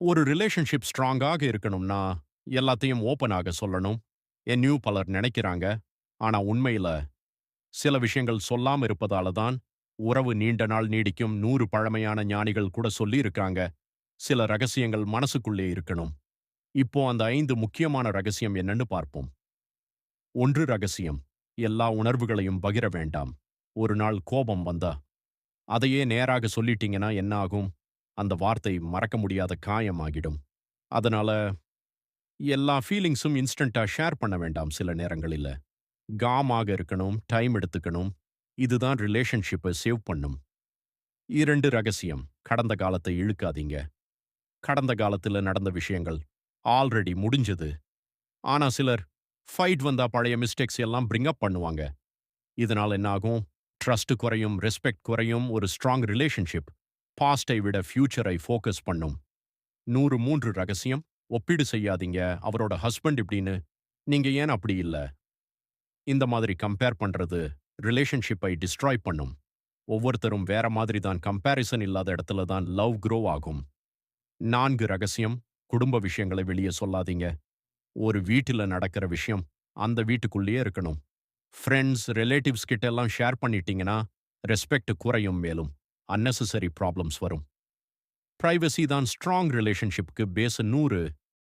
ஒரு ரிலேஷன்ஷிப் ஸ்ட்ராங்காக இருக்கணும்னா, எல்லாத்தையும் ஓப்பனாக சொல்லணும். என்னையும் பலர் நெனைக்கிறாங்க. ஆனா உண்மையில சில விஷயங்கள் சொல்லாம இருப்பதால தான், உறவு நீண்ட நாள் நீடிக்கும். 100 பழமையான ஞானிகள் கூட சொல்லியிருக்காங்க. சில ரகசியங்கள் மனசுக்குள்ளே இருக்கணும். இப்போ அந்த 5 முக்கியமான ரகசியம் என்னன்னு பார்ப்போம். 1 ரகசியம். எல்லா உணர்வுகளையும் பகிர வேண்டாம். ஒரு நாள் கோபம் வந்தா, அதையே நேராக சொல்லிட்டீங்கன்னா என்ன ஆகும்? அந்த வார்த்தை மறக்க முடியாத காயமாகிடும். அதனால எல்லா ஃபீலிங்ஸும் இன்ஸ்டன்ட்டா ஷேர் பண்ண வேண்டாம் சில நேரங்களில. காமாக இருக்கணும், டைம் எடுத்துக்கணும். இதுதான் ரிலேஷன்ஷிப்ப சேவ் பண்ணும். 2 ரகசியம். கடந்த காலத்தை இழுக்காதீங்க. கடந்த காலத்துல நடந்த விஷயங்கள் ஆல்ரெடி முடிஞ்சது. ஆனா சிலர் ஃபைட் வந்தா பழைய மிஸ்டேக்ஸ் எல்லாம் பிரிங் அப் பண்ணுவாங்க. இதனால என்ன ஆகும்? ட்ரஸ்ட் குறையும், ரெஸ்பெக்ட் குறையும். ஒரு ஸ்ட்ராங் ரிலேஷன்ஷிப் பாஸ்ட்டை விட ஃபியூச்சரை ஃபோக்கஸ் பண்ணும். 103 ரகசியம். ஒப்பீடு செய்யாதீங்க. அவரோட ஹஸ்பண்ட் இப்படின்னு. நீங்க ஏன் அப்படி இல்ல? இந்த மாதிரி கம்பேர் பண்றது ரிலேஷன்ஷிப்பை டிஸ்ட்ராய் பண்ணும். ஒவ்வொருத்தரும் வேற மாதிரி தான். கம்பேரிசன் இல்லாத இடத்துல தான் லவ் க்ரோ ஆகும். 4 ரகசியம். குடும்ப விஷயங்களை வெளியே சொல்லாதீங்க. ஒரு வீட்டில நடக்கிற விஷயம் அந்த வீட்டுக்குள்ளேயே இருக்கணும். ஃப்ரெண்ட்ஸ், ரிலேட்டிவ்ஸ் கிட்ட எல்லாம் ஷேர் பண்ணிட்டீங்கன்னா, ரெஸ்பெக்ட் குறையும் மேலும். அன்னெசசரி ப்ராப்ளம்ஸ் வரும். பிரைவசி தான் ஸ்ட்ராங் ரிலேஷன்ஷிப்க்கு பேஸ். 100